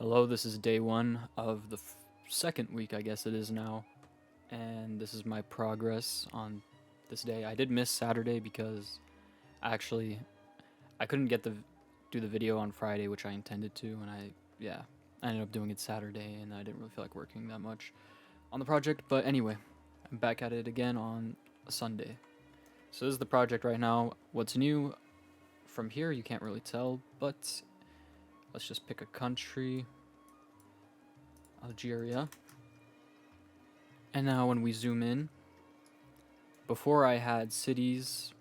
Hello, this is day one of the second week, I guess it is now, and this is my progress on this day. I did miss Saturday because actually I couldn't do the video on Friday, which I intended to, and I ended up doing it Saturday, and I didn't really feel like working that much on the project. But anyway, I'm back at it again on a Sunday. So this is the project right now. What's new from here, you can't really tell, but let's just pick a country. Algeria. And now when we zoom in, before I had cities,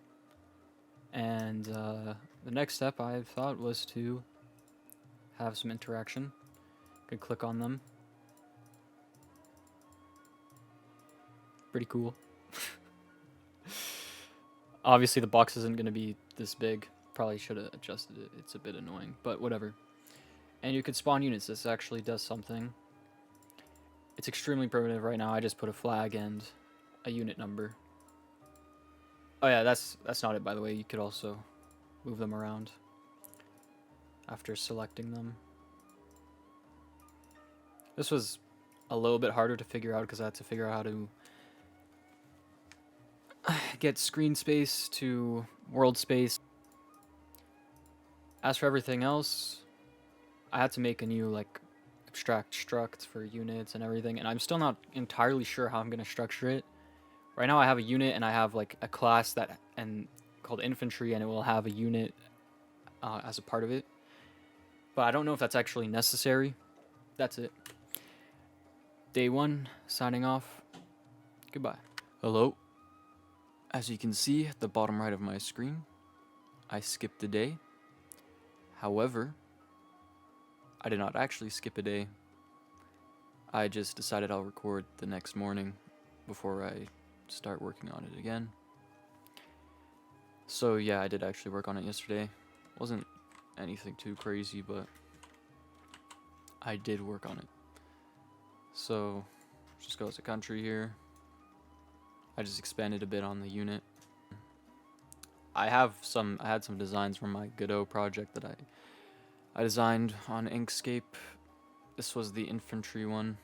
and the next step I thought was to have some interaction. Could click on them. Pretty cool. Obviously the box isn't going to be this big. Probably should have adjusted it. It's a bit annoying, but whatever. And you could spawn units. This actually does something. It's extremely primitive right now. I just put a flag and a unit number. Oh yeah, that's not it, by the way. You could also move them around after selecting them. This was a little bit harder to figure out because I had to figure out how to get screen space to world space. As for everything else, I had to make a new abstract struct for units and everything, and I'm still not entirely sure how I'm going to structure it. Right now I have a unit and I have a class called infantry, and it will have a unit as a part of it. But I don't know if that's actually necessary. That's it. Day one, signing off. Goodbye. Hello. As you can see at the bottom right of my screen, I skipped a day. However, I did not actually skip a day. I just decided I'll record the next morning before I start working on it again. So yeah, I did actually work on it yesterday. Wasn't anything too crazy, but I did work on it. So just go to country here. I just expanded a bit on the unit. I had some designs from my Godot project that I designed on Inkscape. This was the infantry one.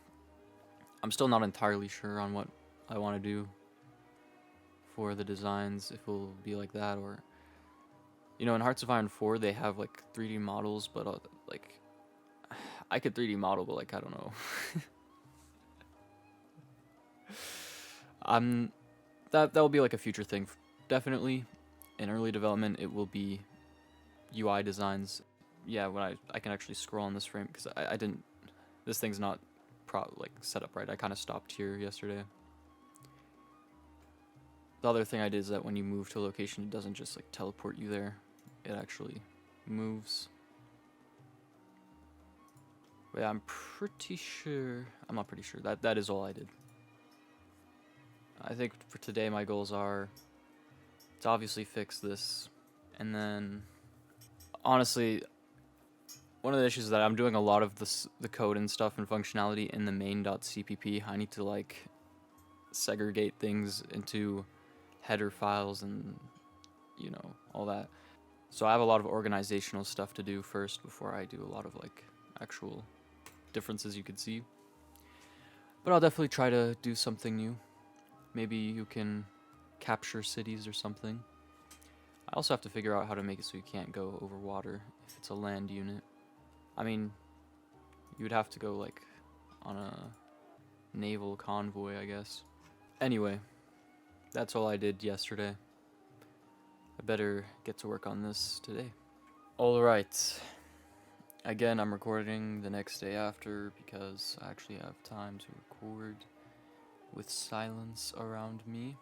I'm still not entirely sure on what I want to do for the designs, if it will be like that, or in Hearts of Iron 4 they have 3D models, but I could 3D model, but I don't know. That will be a future thing. Definitely in early development it will be UI designs. Yeah, when I can actually scroll on this frame, because I didn't, this thing's not set up right. I kind of stopped here yesterday. The other thing I did is that when you move to a location, it doesn't just teleport you there. It actually moves. But yeah, I'm not pretty sure. That is all I did. I think for today my goals are to obviously fix this, and then honestly, one of the issues is that I'm doing a lot of the code and stuff and functionality in the main.cpp. I need to segregate things into header files and all that. So I have a lot of organizational stuff to do first before I do a lot of actual differences you could see. But I'll definitely try to do something new. Maybe you can capture cities or something. I also have to figure out how to make it so you can't go over water if it's a land unit. I mean, you would have to go on a naval convoy, I guess. Anyway, that's all I did yesterday. I better get to work on this today. Alright. Again, I'm recording the next day after because I actually have time to record with silence around me.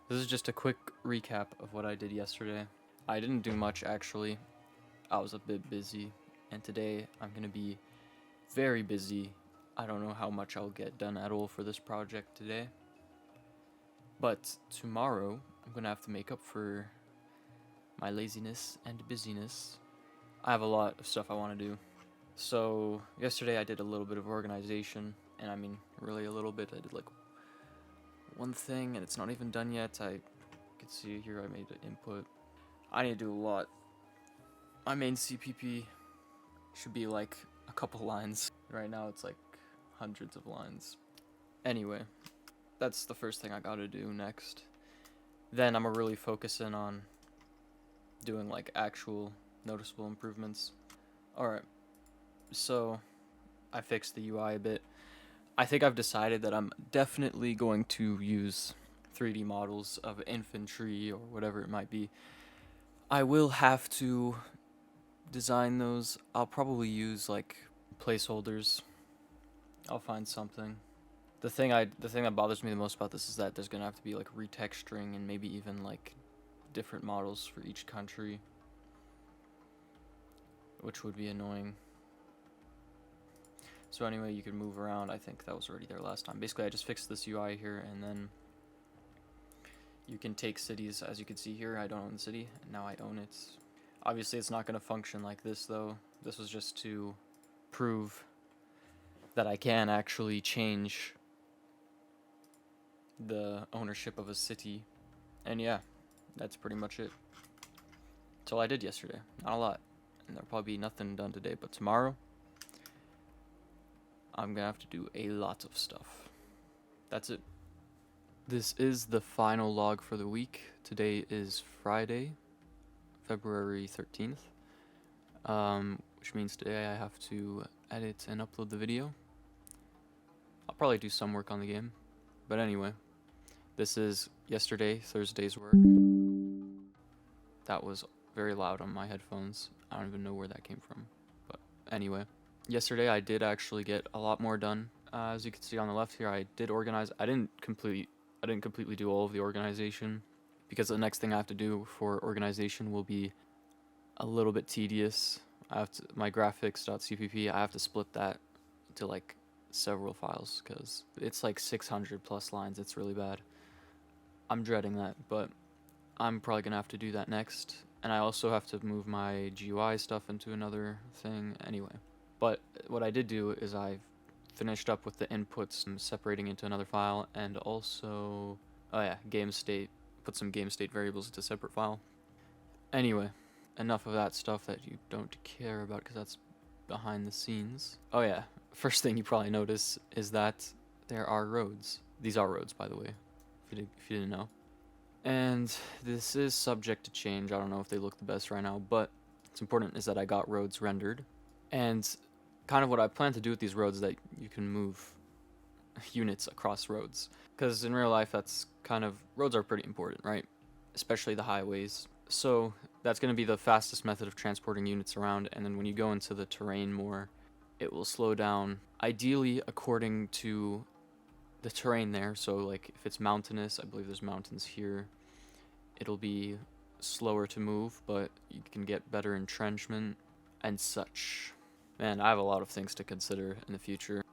This is just a quick recap of what I did yesterday. I didn't do much actually. I was a bit busy, and today I'm gonna be very busy. I don't know how much I'll get done at all for this project today. But tomorrow I'm gonna have to make up for my laziness and busyness. I have a lot of stuff I want to do. So yesterday I did a little bit of organization, and I mean really a little bit. I did one thing, and it's not even done yet. I can see here I made an input. I need to do a lot. My main CPP should be a couple lines. Right now it's like hundreds of lines. Anyway, that's the first thing I gotta do next. Then I'm gonna really focus in on doing like actual noticeable improvements. Alright, so I fixed the UI a bit. I think I've decided that I'm definitely going to use 3D models of infantry or whatever it might be. I will have to design those. I'll probably use like placeholders. I'll find something. The thing that bothers me the most about this is that there's gonna have to be like retexturing and maybe even like different models for each country, which would be annoying. So anyway, you can move around. I think that was already there last time. Basically, I just fixed this UI here, and then you can take cities. As you can see here, I don't own the city, and now I own it. Obviously, it's not going to function like this, though. This was just to prove that I can actually change the ownership of a city. And yeah, that's pretty much it. That's all I did yesterday. Not a lot. And there'll probably be nothing done today, but tomorrow I'm gonna have to do a lot of stuff. That's it. This is the final log for the week. Today is Friday, February 13th, which means today I have to edit and upload the video. I'll probably do some work on the game, but anyway, this is yesterday, Thursday's work. That was very loud on my headphones. I don't even know where that came from, but anyway. Yesterday I did actually get a lot more done. As you can see on the left here, I did organize. I didn't completely do all of the organization, because the next thing I have to do for organization will be a little bit tedious. My graphics.cpp, I have to split that to like several files because it's like 600 plus lines. It's really bad. I'm dreading that, but I'm probably gonna have to do that next. And I also have to move my GUI stuff into another thing anyway. But what I did do is I finished up with the inputs and separating into another file, and also, oh yeah, game state, put some game state variables into a separate file. Anyway, enough of that stuff that you don't care about because that's behind the scenes. Oh yeah, first thing you probably notice is that there are roads. These are roads, by the way, if you didn't know. And this is subject to change. I don't know if they look the best right now, but what's important is that I got roads rendered. And kind of what I plan to do with these roads is that you can move units across roads. Because in real life, roads are pretty important, right? Especially the highways. So that's going to be the fastest method of transporting units around, and then when you go into the terrain more, it will slow down, ideally according to the terrain there. So like if it's mountainous, I believe there's mountains here, it'll be slower to move, but you can get better entrenchment and such. Man, I have a lot of things to consider in the future.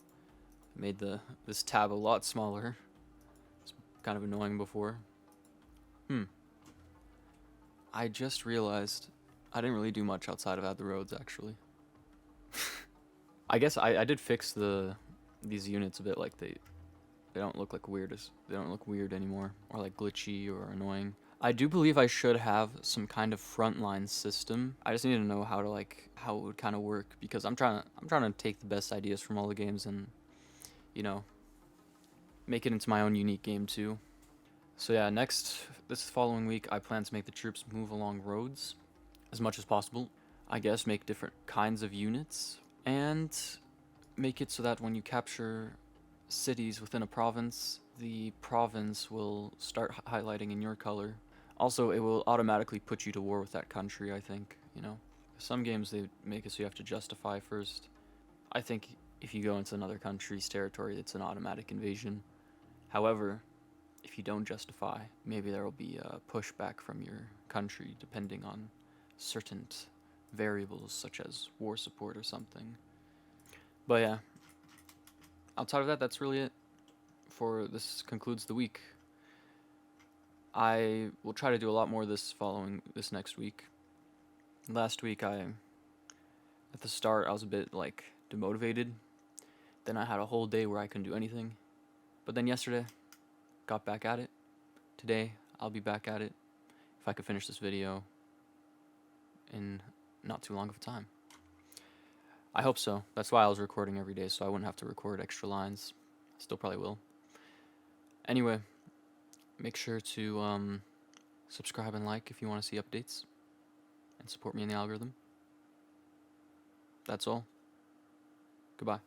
I made this tab a lot smaller. It's kind of annoying before. I just realized I didn't really do much outside of add the roads, actually. I guess I did fix these units a bit. Like they don't look like they don't look weird anymore, or like glitchy or annoying. I do believe I should have some kind of frontline system. I just need to know how it would kind of work, because I'm trying to take the best ideas from all the games and, you know, make it into my own unique game too. So yeah, this following week, I plan to make the troops move along roads as much as possible. I guess make different kinds of units, and make it so that when you capture cities within a province, the province will start highlighting in your color. Also, it will automatically put you to war with that country, I think, you know. Some games, they make it so you have to justify first. I think if you go into another country's territory, it's an automatic invasion. However, if you don't justify, maybe there will be a pushback from your country depending on certain variables such as war support or something. But yeah, outside of that, that's really it. This concludes the week. I will try to do a lot more this next week. Last week, at the start, I was a bit like demotivated. Then I had a whole day where I couldn't do anything. But then yesterday, got back at it. Today, I'll be back at it if I could finish this video in not too long of a time. I hope so. That's why I was recording every day, so I wouldn't have to record extra lines. Still probably will. Anyway, make sure to subscribe and like if you want to see updates, and support me in the algorithm. That's all. Goodbye.